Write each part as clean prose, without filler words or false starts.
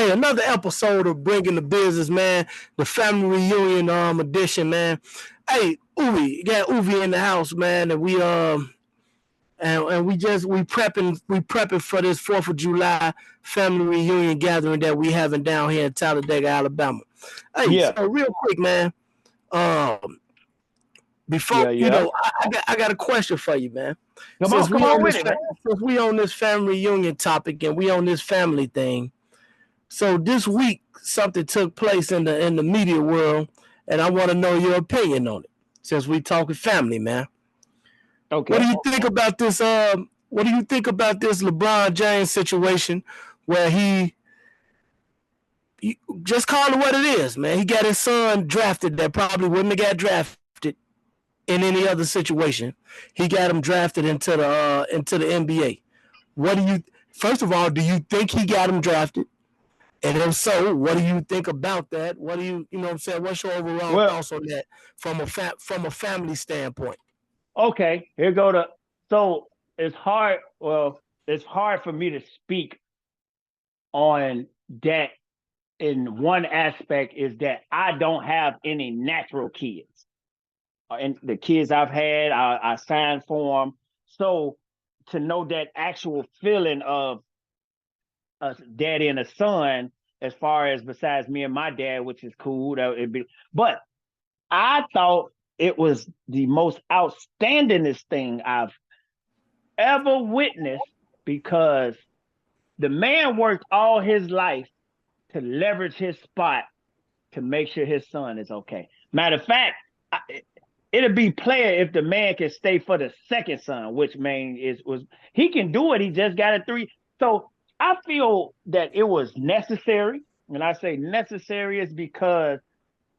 Hey, another episode of Bringing the Business, man. The family reunion edition, man. Hey, Uvi, got Uvi in the house, man, and we prepping for this 4th of July family reunion gathering that we having down here in Talladega, Alabama. Hey, Yeah, so real quick, man. Um, before yeah, yeah. I got a question for you, man. Since Come we on on with this it, man. since we on this family reunion topic and we on this family thing, so this week something took place in the media world, and I want to know your opinion on it. Since we talking family, man, what do Okay. you think about this? What do you think about this LeBron James situation where he just call it what it is, man? He got his son drafted that probably wouldn't have got drafted in any other situation. He got him drafted into the NBA. What do you? First of all, do you think he got him drafted? And if so, what do you think about that? What do you know what I'm saying? What's your overall Well, thoughts on that from a family standpoint? okay. Here go to. So it's hard. Well, it's hard for me to speak on that. In one aspect, is that I don't have any natural kids, and the kids I've had, I signed for them. So to know that actual feeling of a daddy and a son, as far as besides me and my dad, which is cool, that it'd be. But I thought it was the most outstandingest thing I've ever witnessed because the man worked all his life to leverage his spot to make sure his son is okay. Matter of fact, it'd be player if the man can stay for the second son, which man was he can do it. He just got a 3. So I feel that it was necessary. And I say necessary is because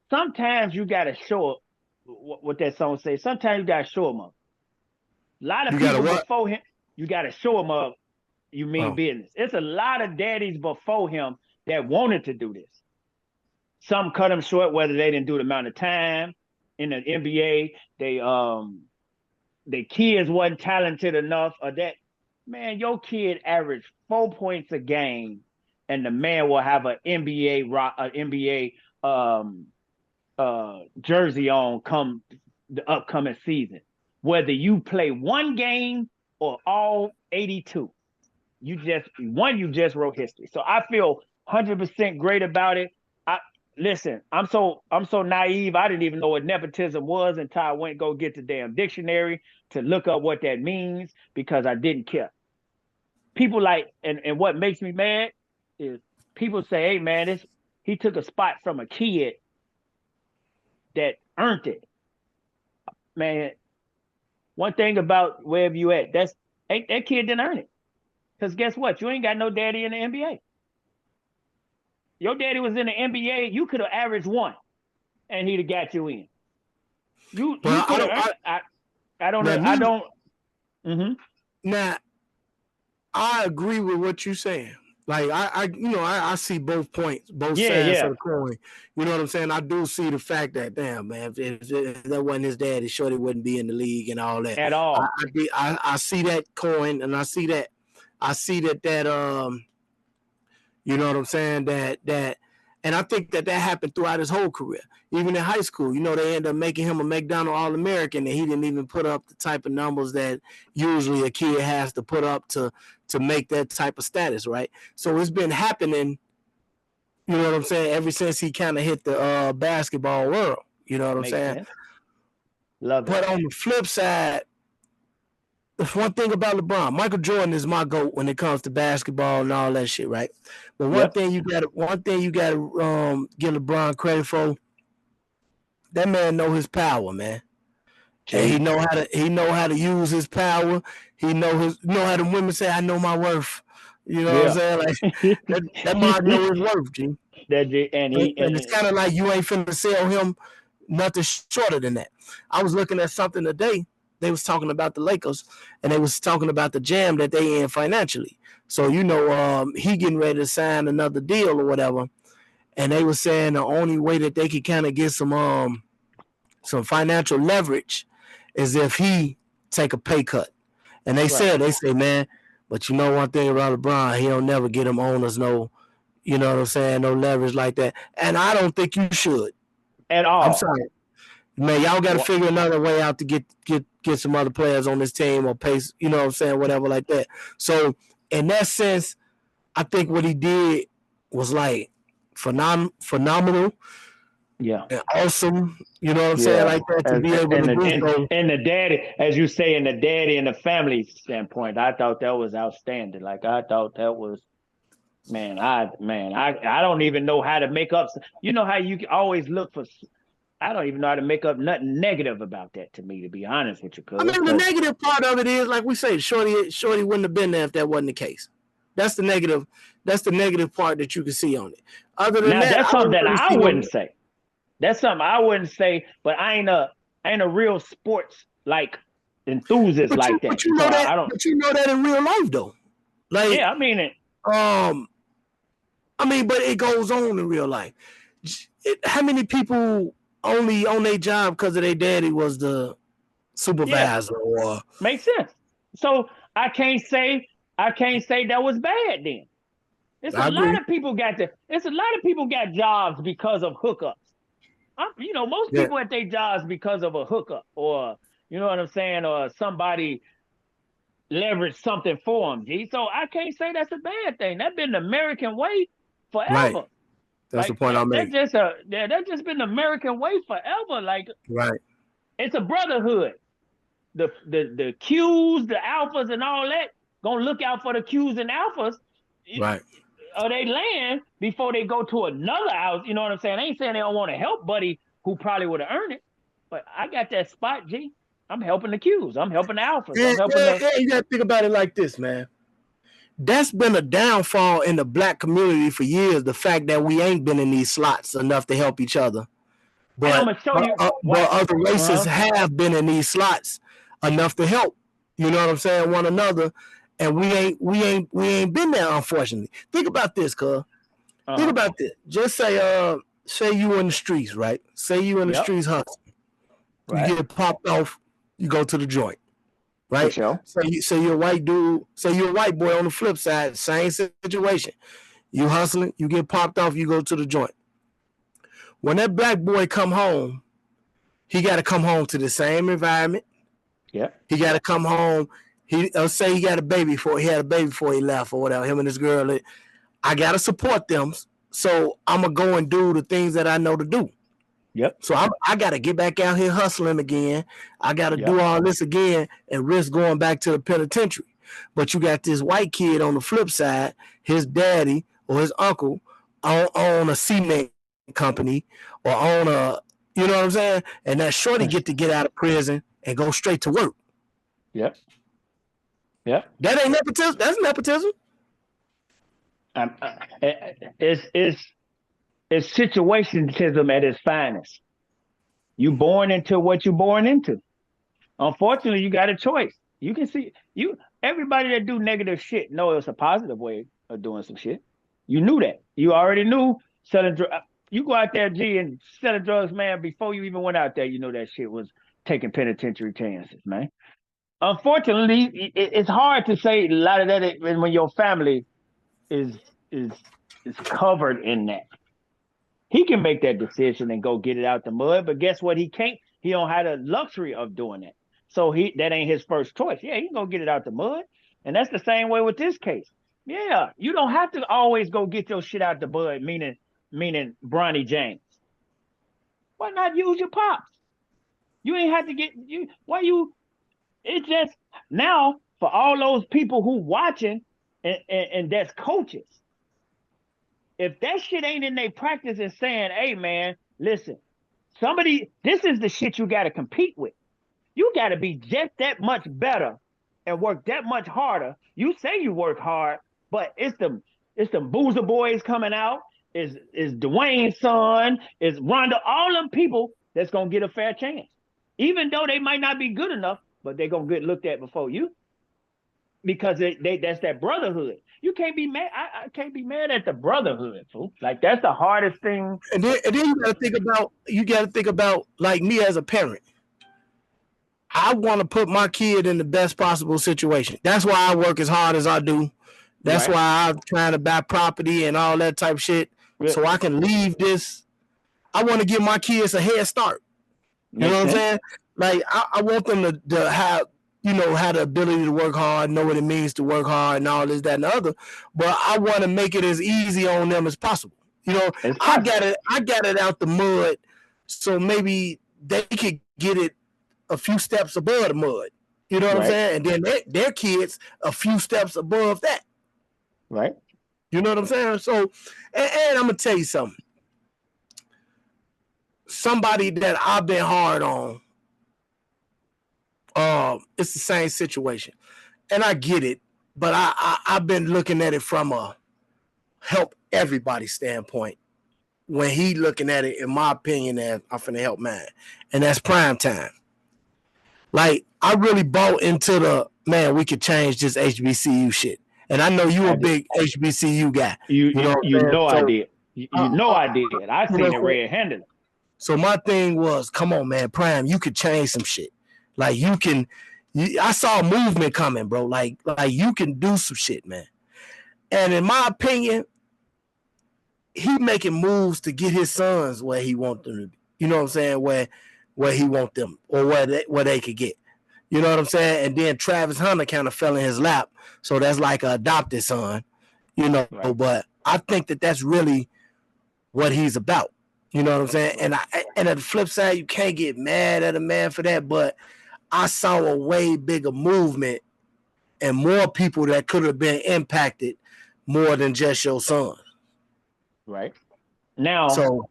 sometimes you got to show up what that song says. Sometimes you got to show them up. A lot of You got a people what? before him, you got to show them up. You mean Oh, business. It's a lot of daddies before him that wanted to do this. Some cut them short, whether they didn't do the amount of time in the NBA. Their kids wasn't talented enough, or that man, your kid averaged 4 points a game, and the man will have an NBA jersey on come the upcoming season. Whether you play one game or all 82, you just wrote history. So I feel 100% great about it. I listen. I'm so naive. I didn't even know what nepotism was until I went go get the damn dictionary to look up what that means because I didn't care. People like and what makes me mad is people say, "Hey man, he took a spot from a kid that earned it." Man, one thing about wherever you at, that kid didn't earn it. Because guess what? You ain't got no daddy in the NBA. Your daddy was in the NBA. You could have averaged 1, and he'd have got you in. You well, I could have. don't. I don't know. Now, I me, don't. Mm-hmm. now I agree with what you're saying. Like I see both points, both Yeah, sides of yeah. the coin. You know what I'm saying? I do see the fact that damn man, if that wasn't his daddy, Shorty wouldn't be in the league and all that. At I all. I see that coin, and I see that you know what I'm saying? And I think that happened throughout his whole career. Even in high school, they ended up making him a McDonald All-American, and he didn't even put up the type of numbers that usually a kid has to put up to make that type of status, right? So it's been happening, you know what I'm saying, ever since he kind of hit the basketball world. You know what I'm Makes saying? sense. Love But it. on the flip side, there's one thing about LeBron. Michael Jordan is my GOAT when it comes to basketball and all that shit, right? But Yep. one thing you got to give LeBron credit for, that man know his power, man. And True. he know how to use his power. He know how the women say, I know my worth. You know what I'm Yeah. saying? Like that man know his worth, G. And And it's kind of like you ain't finna sell him nothing shorter than that. I was looking at something today. They was talking about the Lakers, and they was talking about the jam that they in financially. So he getting ready to sign another deal or whatever, and they was saying the only way that they could kind of get some financial leverage is if he take a pay cut. And they right. say, man, but you know one thing about LeBron, he don't never get them owners no You know what I'm saying? No leverage like that. And I don't think you should. At I'm all. sorry. Man, y'all got to Well, figure another way out to get some other players on this team or pace, you know what I'm saying, whatever like that. So in that sense, I think what he did was like phenomenal yeah. and awesome. You know what I'm saying, Yeah, like that to be able and to the do so. and the daddy, as you say, in the daddy and the family standpoint, I thought that was outstanding. Like I thought that was, I don't even know how to make up. You know how you always look for. I don't even know how to make up nothing negative about that. To me, to be honest with you, I mean, the because negative part of it is, like we say, Shorty wouldn't have been there if that wasn't the case. That's the negative. That's the negative part that you can see on it. Other than now that, that's I something don't that really I see no. wouldn't say. That's something I wouldn't say. But I ain't a real sports like enthusiast like that. So I don't. But you know that in real life though. Like, Yeah, I mean it. um, I mean, but it goes on in real life. How many people only on their job because of their daddy was the Yeah, supervisor or makes sense. So I can't say that was bad then. It's a I lot agree. of people got to. It's a lot of people got jobs because of hookups. Most Yeah, people at their jobs because of a hookup, or you know what I'm saying, or somebody leveraged something for them. G. So I can't say that's a bad thing. That's been the American way right. forever. That's the Like point I'm making. that's just been the American way forever. Like Right, it's a brotherhood. The Qs, the alphas, and all that gonna look out for the Qs and alphas. right. Or they land before they go to another house. You know what I'm saying? I ain't saying they don't want to help Buddy, who probably would have earned it, but I got that spot, G. I'm helping the Qs. I'm helping the alphas. Yeah, I'm helping yeah, the. yeah. You got to think about it like this, man. That's been a downfall in the black community for years. The fact that we ain't been in these slots enough to help each other, And I'm but gonna show you but why. other races Uh huh. have been in these slots enough to help. You know what I'm saying? One another, and we ain't been there. Unfortunately, think about this, cuz. Uh Think huh. about this. Just say you in the streets, right? Say you in the Yep. streets hustling. You Right. get popped off. You go to the joint, For right? sure. Say you're a white dude. Say you're a white boy on the flip side. Same situation. You hustling. You get popped off. You go to the joint. When that black boy come home, he got to come home to the same environment. Yep. He got to come home. Say he got a baby before he had a baby before he left or whatever. Him and his girl. I got to support them. So I'm gonna go and do the things that I know to do. Yep. So I got to get back out here hustling again. I got to do Yep. all this again and risk going back to the penitentiary. But you got this white kid on the flip side, his daddy or his uncle on a cement company or on a, you know what I'm saying? And that shorty to get out of prison and go straight to work. Yep. Yep. That ain't nepotism. That's nepotism. Um, uh, it's situationism at its finest. You born into what you're born into. Unfortunately, you got a choice. You can see you everybody that do negative shit know it's a positive way of doing some shit. You knew that. You already knew selling drugs. You go out there, G, and selling drugs, man. Before you even went out there, you know that shit was taking penitentiary chances, man. Unfortunately, it's hard to say a lot of that when your family is is is covered in that. He can make that decision and go get it out the mud, but guess what? He can't. He don't have the luxury of doing that. So that ain't his first choice. Yeah, he can go get it out the mud, and that's the same way with this case. Yeah, you don't have to always go get your shit out the mud. Meaning Bronny James. Why not use your pops? You ain't have to get you. Why you? It's just now for all those people who watching and that's coaches. If that shit ain't in their practice and saying, hey man, listen, this is the shit you got to compete with. You got to be just that much better and work that much harder. You say you work hard, but it's them Boozer boys coming out. Is Dwayne's son, is Ronda, all them people that's gonna get a fair chance. Even though they might not be good enough, but they're gonna get looked at before you. Because that's that brotherhood. You can't be mad. I can't be mad at the brotherhood, folks. Like that's the hardest thing. And then you got to think about like me as a parent. I want to put my kid in the best possible situation. That's why I work as hard as I do. That's why I'm trying to buy property and all that type of shit, so I can leave this. I want to give my kids a head start. You know what I'm saying? Like I want them to have, have the ability to work hard, know what it means to work hard, and all this, that, and the other. But I want to make it as easy on them as possible. I got it out the mud, so maybe they could get it a few steps above the mud. You know what I'm saying? And then their kids a few steps above that. Right. You know what I'm saying? So, and I'm gonna tell you something. Somebody that I've been hard on, it's the same situation, and I get it, but I've been looking at it from a help everybody standpoint. When he looking at it, in my opinion, as I'm finna help mine, and that's Prime Time. Like I really bought into the man. We could change this HBCU shit, and I know you a big HBCU guy. You know I did. I did. I seen it red-handed. So my thing was, come on, man, Prime, you could change some shit. Like you can. I saw a movement coming, bro. Like you can do some shit, man. And in my opinion, he making moves to get his sons where he want them to be. You know what I'm saying? Where he want them, or where they could get. You know what I'm saying? And then Travis Hunter kind of fell in his lap, so that's like an adopted son. Right. But I think that's really what he's about. You know what I'm saying? And at the flip side, you can't get mad at a man for that. But I saw a way bigger movement and more people that could have been impacted more than just your son. Right. Now, so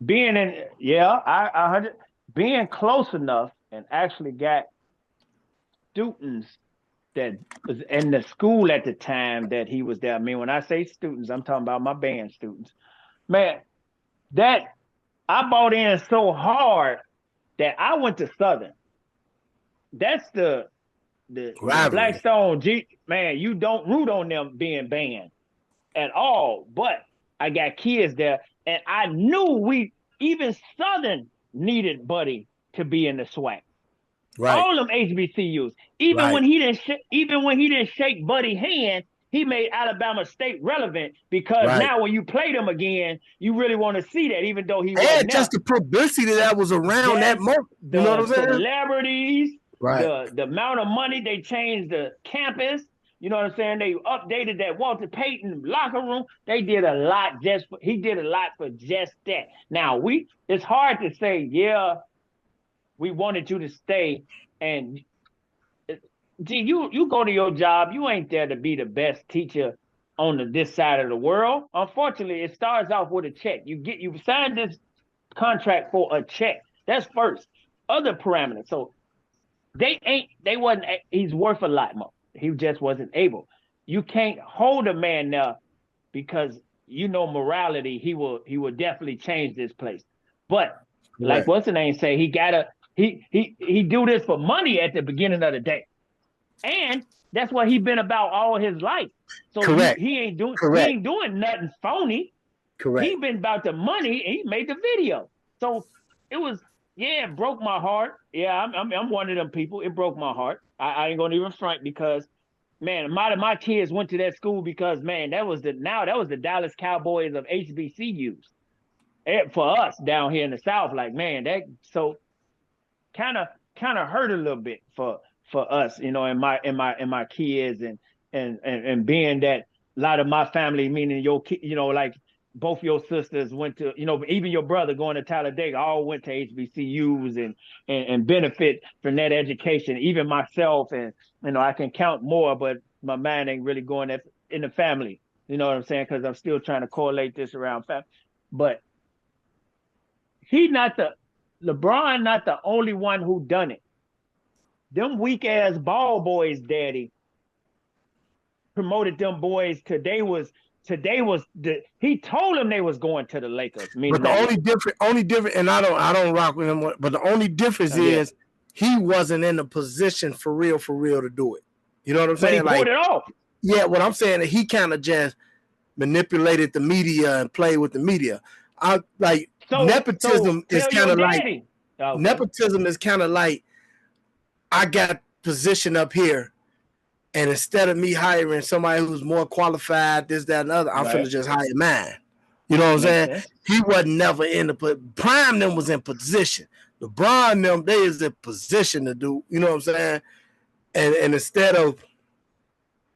being being close enough and actually got students that was in the school at the time that he was there. I mean, when I say students, I'm talking about my band students. Man, that I bought in so hard that I went to Southern. That's the Blackstone G. Man, you don't root on them being banned at all. But I got kids there, and I knew even Southern needed Buddy to be in the SWAC. Right. All them HBCUs. Even when he didn't shake Buddy's hand, he made Alabama State relevant because now when you play them again, you really want to see that, even though he wasn't just the publicity that was around that moment. You know what I'm saying? Celebrities, the amount of money they changed the campus. You know what I'm saying? They updated that Walter Payton locker room. They did a lot he did a lot for just that. Now it's hard to say, we wanted you to stay, and you go to your job. You ain't there to be the best teacher on this side of the world. Unfortunately, it starts off with a check. You signed this contract for a check. That's first. Other parameters. So he's worth a lot more. He just wasn't able. You can't hold a man now because morality. He will definitely change this place. But like what's the name say, he do this for money at the beginning of the day. And that's what he's been about all his life. So he ain't doing nothing phony. Correct. He been about the money, and he made the video. So it was, it broke my heart. Yeah, I'm one of them people. It broke my heart. I ain't gonna even front because, man, my kids went to that school because, man, that was the Dallas Cowboys of HBCUs. For us down here in the South, like, man, that so kind of hurt a little bit for us, and my kids and being that a lot of my family, meaning like both your sisters went to, even your brother going to Talladega, all went to HBCUs and benefit from that education. Even myself, and I can count more, but my mind ain't really going in the family. You know what I'm saying? Because I'm still trying to correlate this around family. But LeBron not the only one who done it. Them weak ass ball boys, daddy, promoted them boys today was he told them they was going to the Lakers. But the only different, and I don't rock with him. But the only difference is he wasn't in a position for real to do it. You know what I'm saying? But he pulled it off. Yeah, what I'm saying is he kind of just manipulated the media and played with the media. Nepotism is kind of like nepotism is kind of like I got position up here And instead of me hiring somebody who's more qualified, this, that, and other, I'm finna just hire mine. You know what I'm saying? Sense. He wasn't never in the Prime. Them was in position. LeBron them, they is in position to do. You know what I'm saying? And instead of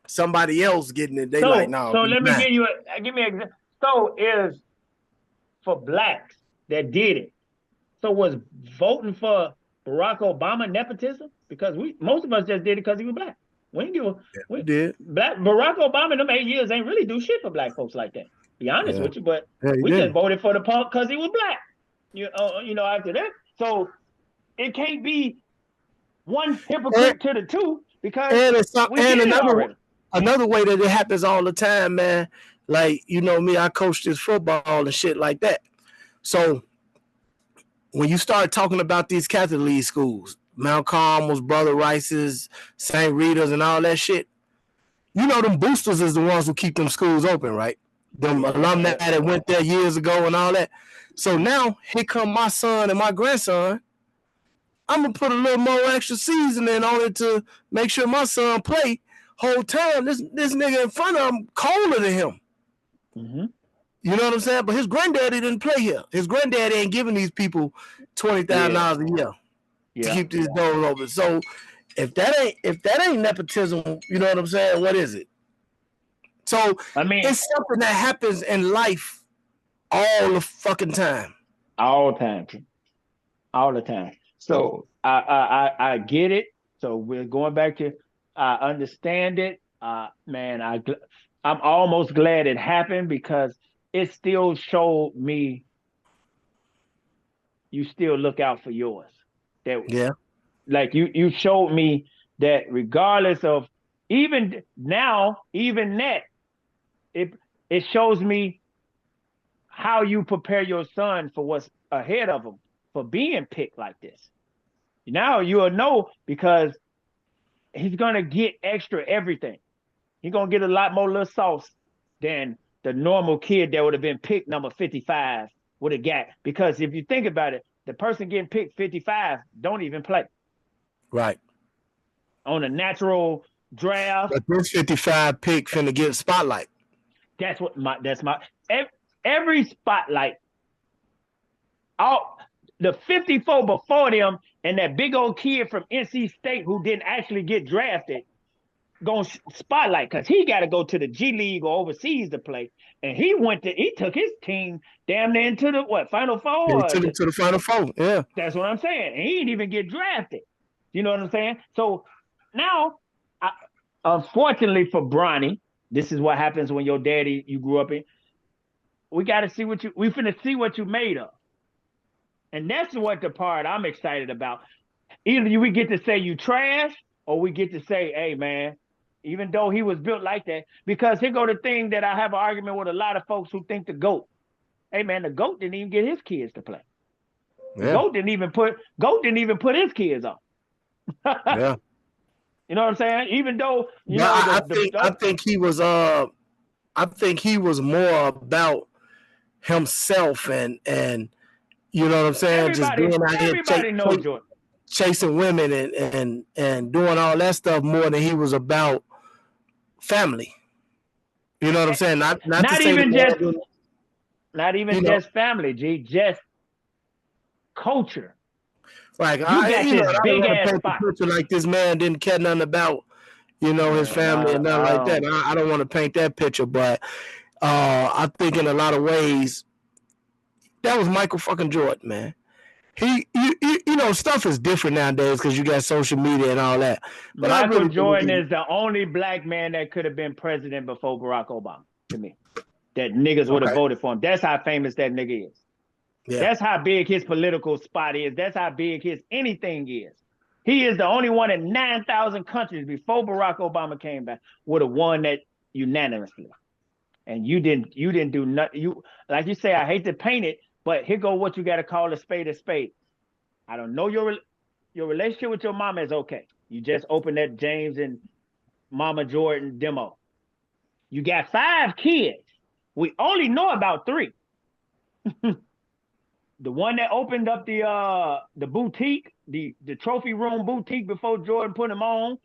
somebody else getting it, they like, no, So let me mine. give me an example. So is for blacks that did it. So was voting for Barack Obama nepotism? Because most of us just did it because he was black. We didn't give a We did. Barack Obama in them 8 years ain't really do shit for black folks like that. Be honest with you, but we just voted for the punk because he was black. You know, after that. So it can't be one hypocrite to the two because we did it already. Another way that it happens all the time, man. Like, you know me, I coach this football and shit like that. So when you start talking about these Catholic League schools, Mount Carmel's, Brother Rice's, St. Rita's, and all that shit, you know them boosters is the ones who keep them schools open, right? Them alumni that went there years ago and all that. So now here come my son and my grandson. I'm gonna put a little more extra seasoning on it to make sure my son play. Whole time this nigga in front of him colder than him. Mm-hmm. You know what I'm saying? But his granddaddy didn't play here. His granddaddy ain't giving these people $20,000 a year to keep these doors open. So if that ain't nepotism, you know what I'm saying? What is it? So I mean, it's something that happens in life all the fucking time. All the time. So I get it. So we're going back to I understand it. Man, I'm almost glad it happened because it still showed me you still look out for yours. Like you showed me that regardless of even that, it shows me how you prepare your son for what's ahead of him for being picked like this. Now you'll know because he's gonna get extra everything. He's gonna get a lot more little sauce than the normal kid that would have been picked number 55 would have got. Because if you think about it, the person getting picked 55 don't even play. Right. On a natural draft. But this 55 pick finna get a spotlight. That's every spotlight. The 54 before them and that big old kid from NC State who didn't actually get drafted going to spotlight because he got to go to the G League or overseas to play. And he took his team damn near into the Final Four? To the Final Four, yeah. That's what I'm saying. And he didn't even get drafted. You know what I'm saying? So now, unfortunately for Bronny, this is what happens when your daddy you grew up in. We got to see we finna see what you made of. And that's what the part I'm excited about. Either we get to say you trash or we get to say, hey, man, even though he was built like that, because here go the thing that I have an argument with a lot of folks who think the GOAT. Hey, man, the GOAT didn't even get his kids to play. Yeah. The GOAT didn't even put his kids on. Yeah. You know what I'm saying? Even though I think he was more about himself and you know what I'm saying? Just being out here chasing women and doing all that stuff more than he was about family. You know what I'm saying? Not even just family, G, just culture. Like I big ass spot. Like this man didn't care nothing about, his family and nothing like that. I don't want to paint that picture, but I think in a lot of ways that was Michael fucking Jordan, man. Stuff is different nowadays because you got social media and all that. But Michael Jordan is the only black man that could have been president before Barack Obama, to me. That niggas would have voted for him. That's how famous that nigga is. Yeah. That's how big his political spot is. That's how big his anything is. He is the only one in 9,000 countries before Barack Obama came back would have won that unanimously. And you didn't do nothing. You, like you say, I hate to paint it, but here go what you got to call a spade a spade. I don't know your relationship with your mama is okay. You just opened that James and Mama Jordan demo. You got 5 kids. We only know about 3. The one that opened up the boutique, the trophy room boutique before Jordan put him on.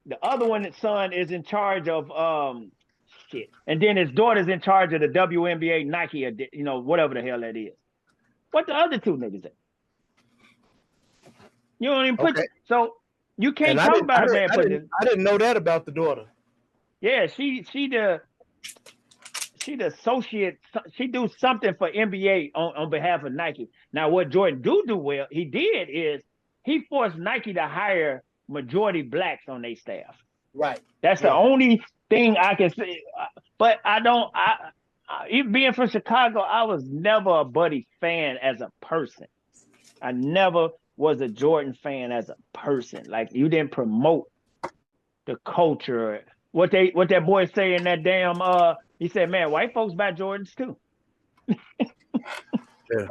The other one, his son, is in charge of shit, and then his daughter's in charge of the WNBA Nike, whatever the hell that is. What the other two niggas at? You don't even put Okay. so you And can't talk about a man. I didn't know that about the daughter. Yeah, she the associate. She do something for NBA on behalf of Nike. Now, what Jordan do well, he did is he forced Nike to hire majority blacks on their staff. Right. That's the only thing I can say. But I don't. Even being from Chicago, I was never a Buddy fan as a person. I never was a Jordan fan as a person. Like, you didn't promote the culture. What that boy say in that damn he said, man, white folks buy Jordans too. Yeah.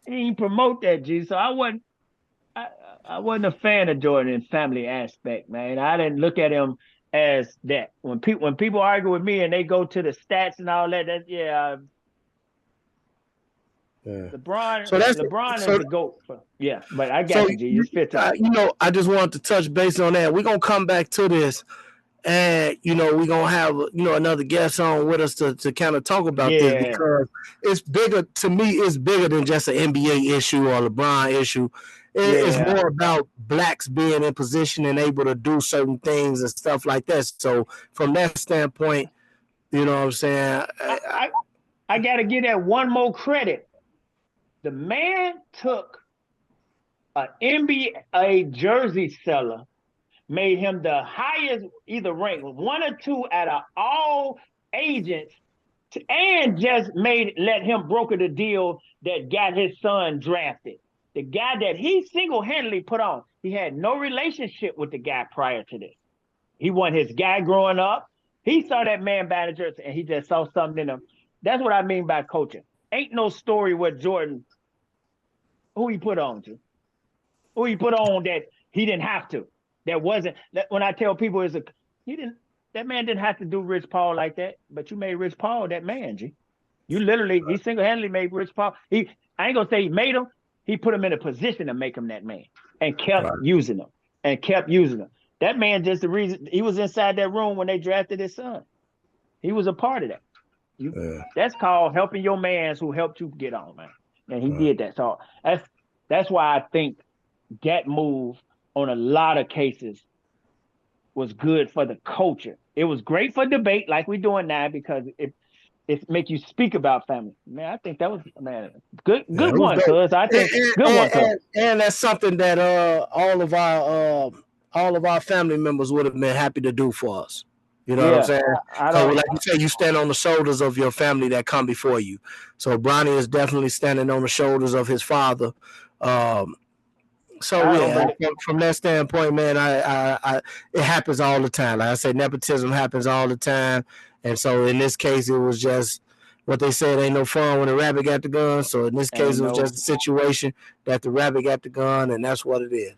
He didn't promote that, G. So I wasn't a fan of Jordan in family aspect, man. I didn't look at him as that. When people argue with me and they go to the stats and all that, Yeah. LeBron is the GOAT. Yeah, but I got you, G. It's fit I just wanted to touch base on that. We're gonna come back to this, and we're gonna have another guest on with us to kind of talk about this, because it's bigger to me. It's bigger than just an NBA issue or LeBron issue. It's more about blacks being in position and able to do certain things and stuff like that. So from that standpoint, you know what I'm saying? I got to give that one more credit. The man took an NBA jersey seller, made him the highest, either ranked 1 or 2 out of all agents, and just let him broker the deal that got his son drafted. The guy that he single-handedly put on. He had no relationship with the guy prior to this. He wasn't his guy growing up. He saw that man buying a jersey, and he just saw something in him. That's what I mean by coaching. Ain't no story with Jordan, who he put on to. Who he put on that he didn't have to. That wasn't, when I tell people, that man didn't have to do Rich Paul like that, but you made Rich Paul that man, G. You literally, he single-handedly made Rich Paul. I ain't gonna say he made him, he put him in a position to make him that man, and kept using him, That man just the reason, he was inside that room when they drafted his son. He was a part of that. That's called helping your mans who helped you get on, man. And he did that. So that's why I think that move on a lot of cases was good for the culture. It was great for debate like we're doing now, because it make you speak about family. Man, I think that was, man, good one, cuz. I think good one, cuz. And that's something that all of our family members would have been happy to do for us. You know what I'm saying? So like you say, you stand on the shoulders of your family that come before you. So Bronny is definitely standing on the shoulders of his father. From that standpoint, man, it happens all the time. Like I said, nepotism happens all the time. And so in this case, it was just what they said, ain't no fun when the rabbit got the gun. So in this case, it was just a situation that the rabbit got the gun, and that's what it is.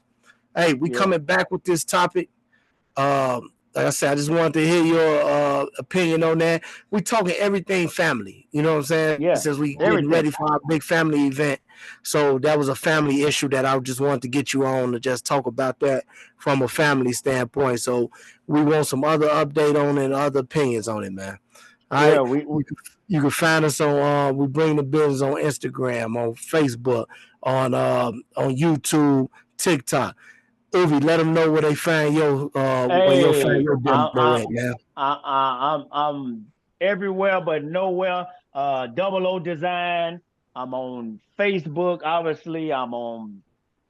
Hey, we coming back with this topic. Like I said, I just wanted to hear your opinion on that. We talking everything family. You know what I'm saying? Yeah. Since we getting ready for our big family event. So that was a family issue that I just wanted to get you on to just talk about that from a family standpoint. So we want some other update on it and other opinions on it, man. All right. You can find us on We Bring the Business on Instagram, on Facebook, on YouTube, TikTok. Uvi, let them know where they find your demo at, man. I'm everywhere but nowhere. Double O Design. I'm on Facebook, obviously. I'm on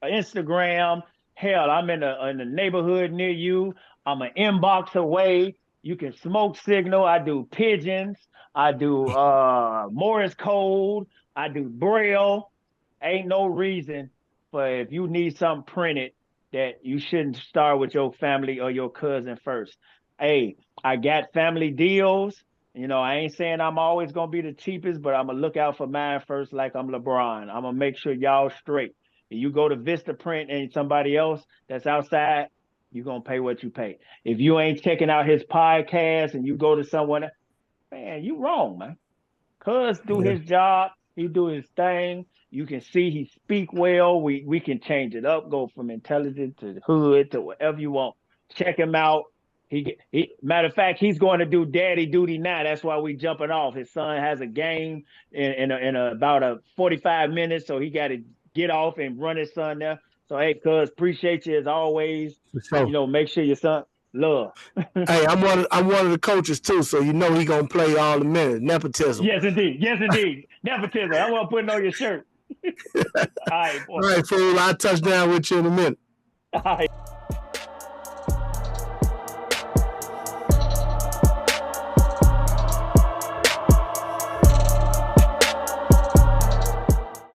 Instagram. Hell, I'm in the neighborhood near you. I'm an inbox away. You can smoke signal. I do pigeons. I do Morse code. I do Braille. Ain't no reason for, if you need something printed, that you shouldn't start with your family or your cousin first. Hey, I got family deals. I ain't saying I'm always going to be the cheapest, but I'm going to look out for mine first like I'm LeBron. I'm going to make sure y'all straight. If you go to Vistaprint and somebody else that's outside, you're going to pay what you pay. If you ain't checking out his podcast and you go to someone, man, you wrong, man. Cuz do his job. He do his thing. You can see he speak well. We can change it up, go from intelligent to hood to whatever you want. check him out. He matter of fact, he's going to do daddy duty now. That's why we jumping off. His son has a game in about a 45 minutes, so he got to get off and run his son there. So hey, cuz, appreciate you as always. So, You know, make sure your son love. hey, I'm one of the coaches too, so you know he gonna play all the minutes. Nepotism. Yes, indeed. Yes, indeed. Nepotism. I want to put it on your shirt. All right, boy. All right, fool. I'll touch down with you in a minute. All right.